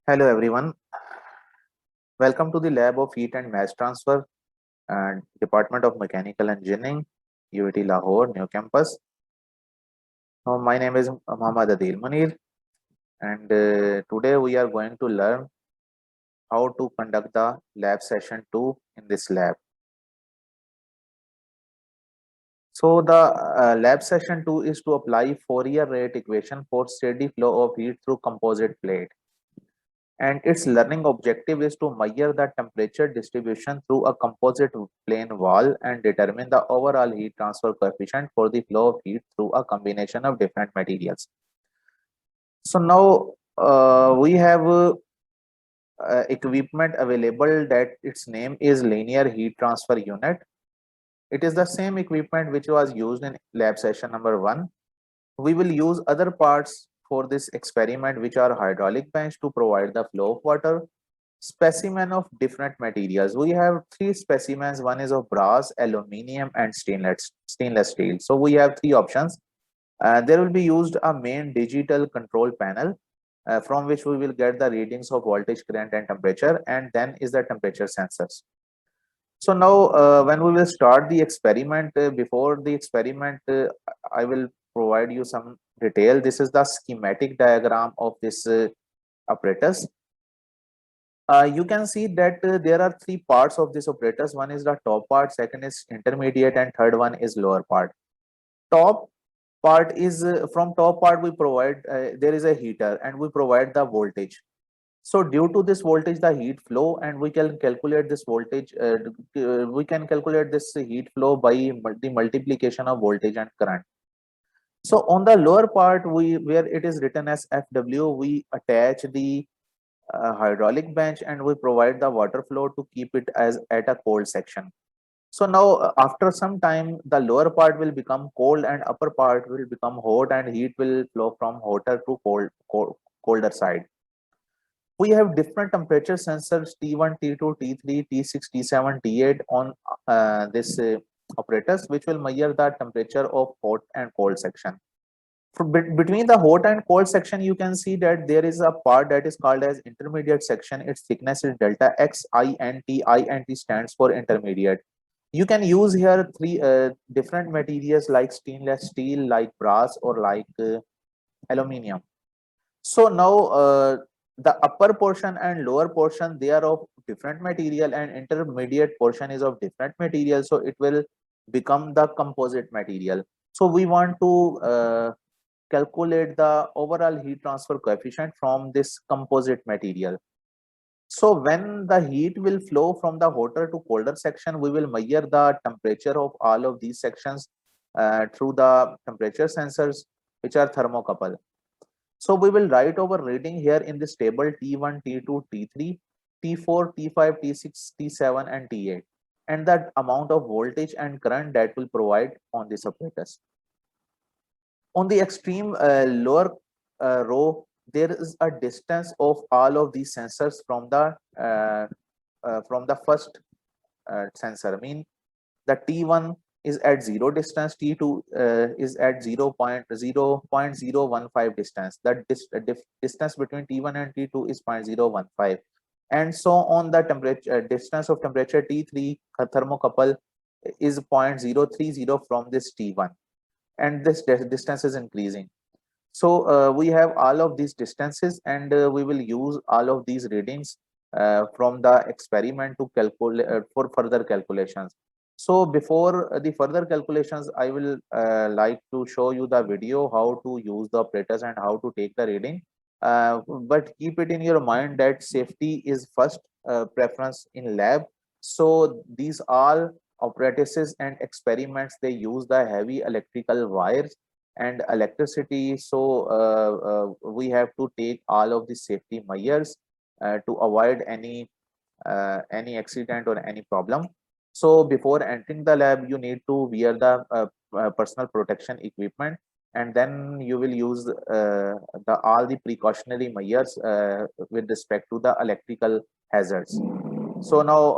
Hello everyone. Welcome to the Lab of Heat and Mass Transfer and Department of Mechanical Engineering, UAT Lahore, New Campus. My name is Muhammad Adil Munir, and today we are going to learn how to conduct the lab session 2 in this lab. So the lab session 2 is to apply Fourier rate equation for steady flow of heat through composite plate. And its learning objective is to measure the temperature distribution through a composite plane wall and determine the overall heat transfer coefficient for the flow of heat through a combination of different materials. So now we have equipment available that its name is linear heat transfer unit. It is the same equipment which was used in lab session number 1. We will use other parts for this experiment, which are hydraulic bench to provide the flow of water, specimen of different materials. We have 3 specimens. One is of brass, aluminium, and stainless steel. So we have 3 options. There will be used a main digital control panel from which we will get the readings of voltage, current, and temperature, and then is the temperature sensors. So now when we will start the experiment, before the experiment, I will provide you some detail. This is the schematic diagram of this apparatus. You can see that there are 3 parts of this apparatus. One is the top part, second is intermediate, and third one is lower part. Top part is from top part we provide there is a heater and we provide the voltage. So due to this voltage, the heat flow, and we can calculate this voltage. We can calculate this heat flow by the multiplication of voltage and current. So on the lower part, where it is written as FW, we attach the hydraulic bench and we provide the water flow to keep it as at a cold section. So now after some time the lower part will become cold and upper part will become hot, and heat will flow from hotter to colder side. We have different temperature sensors T1, T2, T3, T6, T7, T8 on this apparatus, which will measure the temperature of hot and cold section. Between the hot and cold section, you can see that there is a part that is called as intermediate section. Its thickness is delta X. INT stands for intermediate. You can use here 3 different materials like stainless steel, like brass, or like aluminium. So now the upper portion and lower portion, they are of different material, and intermediate portion is of different material, so it will become the composite material. So we want to calculate the overall heat transfer coefficient from this composite material. So when the heat will flow from the hotter to colder section, we will measure the temperature of all of these sections through the temperature sensors, which are thermocouple. So we will write our reading here in this table: T1, T2, T3, T4, T5, T6, T7, and T8, and that amount of voltage and current that will provide on this apparatus. On the extreme lower row, there is a distance of all of these sensors from the first sensor. I mean, the T1 is at 0 distance, T2 is at 0.015 distance. That distance between T1 and T2 is 0.015, and so on. The temperature distance of temperature T3 thermocouple is 0.030 from this T1, and this distance is increasing. So we have all of these distances, and we will use all of these readings from the experiment to calculate for further calculations. So before the further calculations, I will like to show you the video how to use the apparatus and how to take the reading. But keep it in your mind that safety is first preference in lab. So these all apparatuses and experiments, they use the heavy electrical wires and electricity. So we have to take all of the safety measures to avoid any accident or any problem. So before entering the lab, you need to wear the personal protection equipment, and then you will use all the precautionary measures with respect to the electrical hazards. So now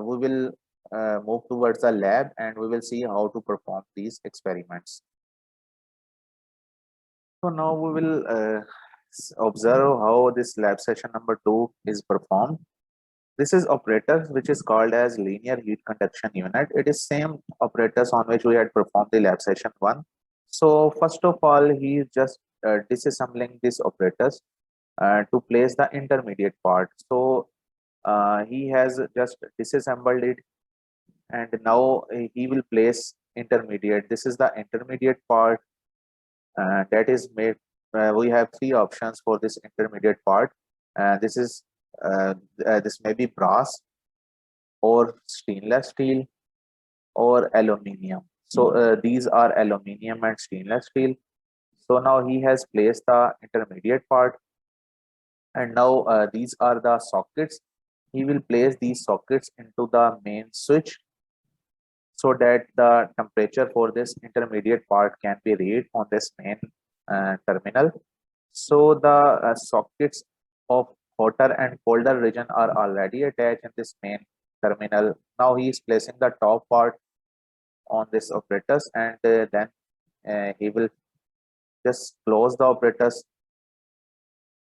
we will move towards the lab, and we will see how to perform these experiments. So now we will observe how this lab session number 2 is performed. This is operator which is called as linear heat conduction unit. It is same operators on which we had performed the lab session 1. So first of all, he is just disassembling these operators to place the intermediate part. So he has just disassembled it, and now he will place intermediate. This is the intermediate part that is made. We have three options for this intermediate part. This is this may be brass or stainless steel or aluminium. So these are aluminium and stainless steel. So now he has placed the intermediate part, and now these are the sockets. He will place these sockets into the main switch so that the temperature for this intermediate part can be read on this main terminal. So the sockets of hotter and colder region are already attached in this main terminal. Now he is placing the top part on this operators, and then he will just close the operators.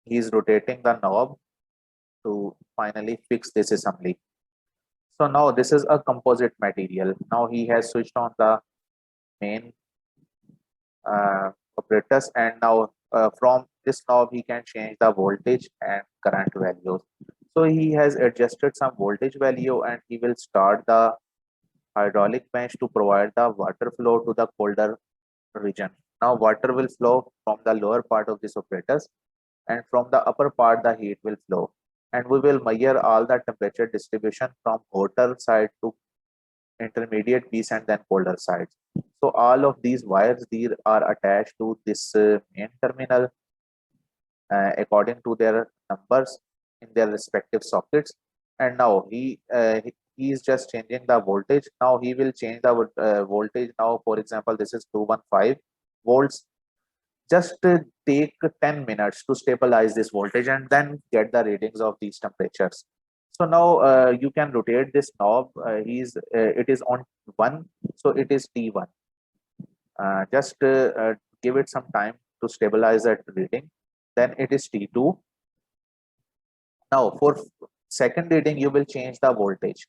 He is rotating the knob to finally fix this assembly. So now this is a composite material. Now he has switched on the main operators, and now from this knob he can change the voltage and current values. So he has adjusted some voltage value, and he will start the hydraulic bench to provide the water flow to the colder region. Now water will flow from the lower part of this operators, and from the upper part the heat will flow, and we will measure all the temperature distribution from hotter side to intermediate piece and then colder sides. So all of these wires these are attached to this main terminal according to their numbers in their respective sockets. And now he is just changing the voltage. Now he will change the voltage. Now for example, this is 215 volts. Just take 10 minutes to stabilize this voltage and then get the readings of these temperatures. So now you can rotate this knob. It is on 1, so it is T1. Just give it some time to stabilize that reading. Then it is T2. Now for second reading, you will change the voltage.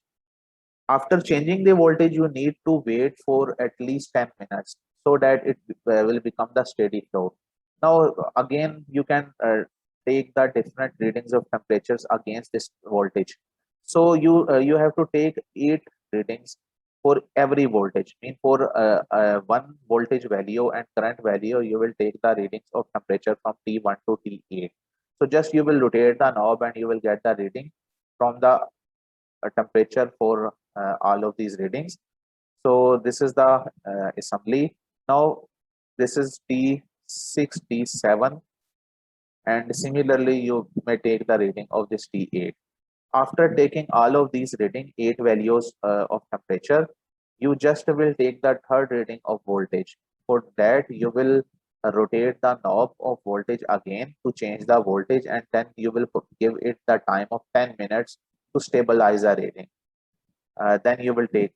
After changing the voltage, you need to wait for at least 10 minutes so that it will become the steady flow. Now again, you can take the different readings of temperatures against this voltage. So you have to take 8 readings for every voltage. Mean for one voltage value and current value, you will take the readings of temperature from T1 to T8. So just you will rotate the knob and you will get the reading from the temperature for all of these readings. So this is the assembly. Now this is T6, T7, and similarly you may take the reading of this T8. After taking all of these reading 8 values of temperature, you just will take the third reading of voltage. For that you will rotate the knob of voltage again to change the voltage, and then you will give it the time of 10 minutes to stabilize the reading. Then you will take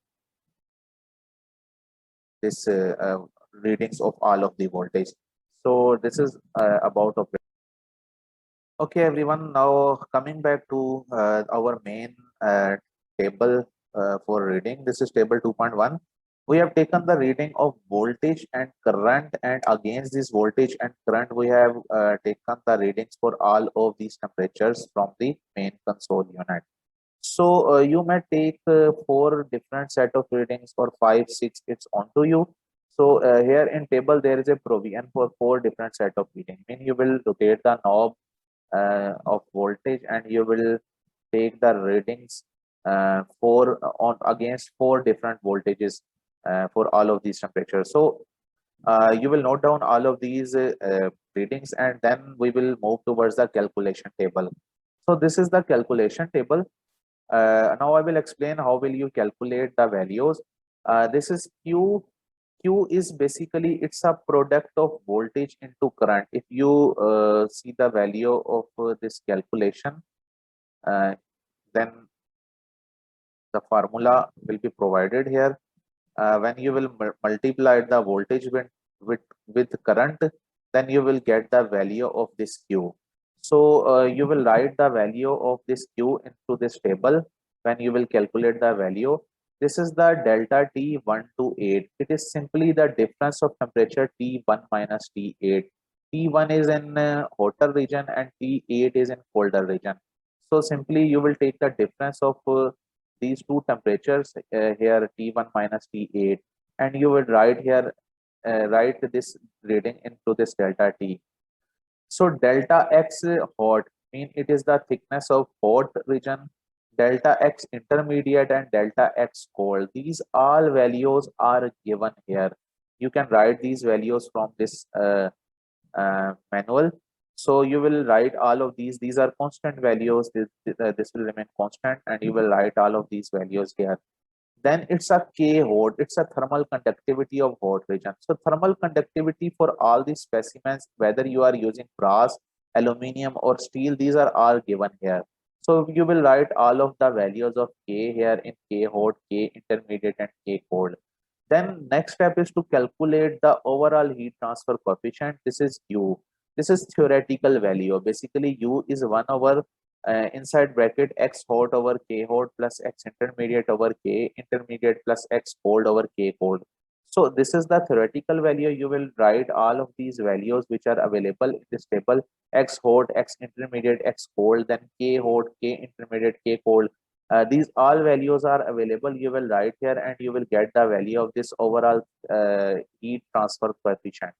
this readings of all of the voltage. So this is about operation. Okay, everyone. Now coming back to our main table for reading. This is table 2.1. We have taken the reading of voltage and current, and against this voltage and current, we have taken the readings for all of these temperatures from the main console unit. So you may take 4 different set of readings or 5, 6. It's on to you. So here in table there is a provision for 4 different set of reading. I mean you will rotate the knob of voltage and you will take the readings for on against 4 different voltages for all of these temperatures. So you will note down all of these readings, and then we will move towards the calculation table. So this is the calculation table. Now I will explain how will you calculate the values. This is Q. Q is basically it's a product of voltage into current. If you see the value of this calculation, then the formula will be provided here. When you will multiply the voltage with current, then you will get the value of this Q. So you will write the value of this Q into this table when you will calculate the value. This is the delta T1 to 8. It is simply the difference of temperature T1 minus T8. T1 is in hotter region and T8 is in colder region. So simply you will take the difference of these two temperatures here T1 minus T8, and you will write here write this reading into this delta T. So delta X hot mean it is the thickness of hot region, delta X intermediate and delta X cold. These all values are given here. You can write these values from this manual. So you will write all of these. These are constant values. This will remain constant, and you will write all of these values here. Then it's a K hot. It's a thermal conductivity of hot region. So thermal conductivity for all these specimens, whether you are using brass, aluminium or steel, these are all given here. So you will write all of the values of K here in K hot, K intermediate and K cold. Then next step is to calculate the overall heat transfer coefficient. This is U. This is theoretical value. Basically, U is 1 over inside bracket X hot over K hot plus X intermediate over K intermediate plus X cold over K cold. So this is the theoretical value. You will write all of these values which are available in this table: X hot, X intermediate, X cold, then K hot, K intermediate, K cold. These all values are available. You will write here and you will get the value of this overall heat transfer coefficient.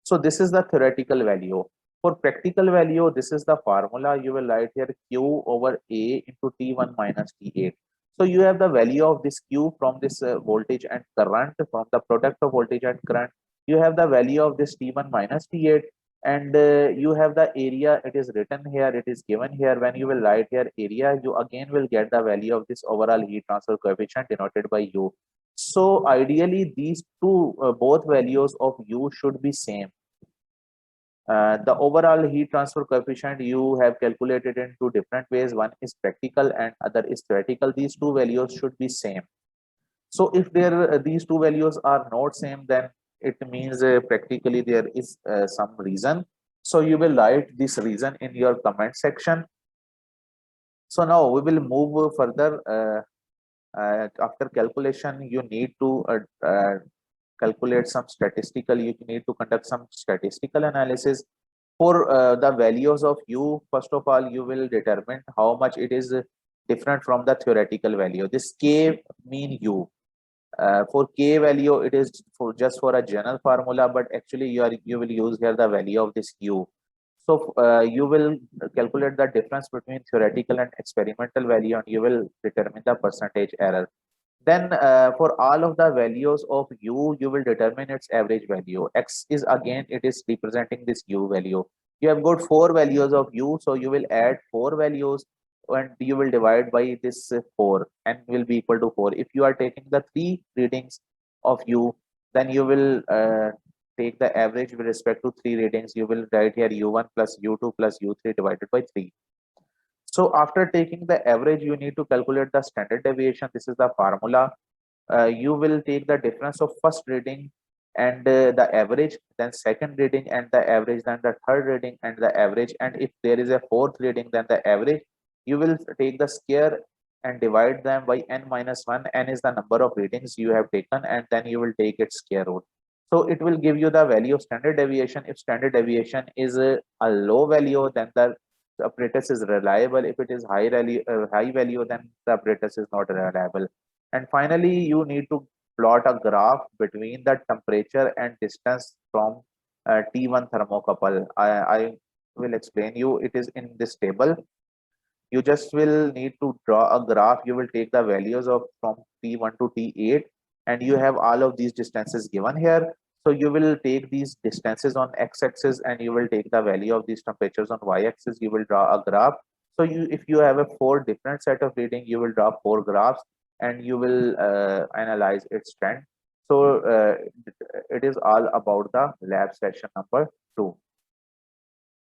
So this is the theoretical value. For practical value, this is the formula. You will write here Q over A into T1 minus T8. So you have the value of this Q from this voltage and current, from the product of voltage and current. You have the value of this T1 minus T8, and you have the area. It is written here, it is given here. When you will write here area, you again will get the value of this overall heat transfer coefficient denoted by U. So ideally these two both values of U should be same. The overall heat transfer coefficient you have calculated in two different ways. One is practical and other is theoretical. These two values should be same. So if these two values are not same, then it means practically there is some reason. So you will write this reason in your comment section. So now we will move further. After calculation, you need to calculate some statistical. You need to conduct some statistical analysis for the values of U. First of all, you will determine how much it is different from the theoretical value. This K mean U. For K value, it is for just for a general formula, but actually you will use here the value of this U. So you will calculate the difference between theoretical and experimental value, and you will determine the percentage error. Then for all of the values of U, you will determine its average value. X is again, it is representing this U value. You have got 4 values of U, so you will add 4 values and you will divide by this 4 and will be equal to 4. If you are taking the 3 readings of U, then you will take the average with respect to 3 readings. You will write here U1 plus U2 plus U3 divided by 3. So after taking the average, you need to calculate the standard deviation. This is the formula. You will take the difference of first reading and the average, then second reading and the average, then the third reading and the average. And if there is a fourth reading, then the average. You will take the square and divide them by n minus 1. N is the number of readings you have taken, and then you will take its square root. So it will give you the value of standard deviation. If standard deviation is a low value, then the apparatus is reliable. If it is high value, then the apparatus is not reliable. And finally, you need to plot a graph between the temperature and distance from T1 thermocouple. I will explain you. It is in this table. You just will need to draw a graph. You will take the values of from T1 to T8, and you have all of these distances given here. So you will take these distances on x-axis and you will take the value of these temperatures on y-axis. You will draw a graph. So if you have a 4 different set of reading, you will draw 4 graphs and you will analyze its trend. So it is all about the lab session number 2.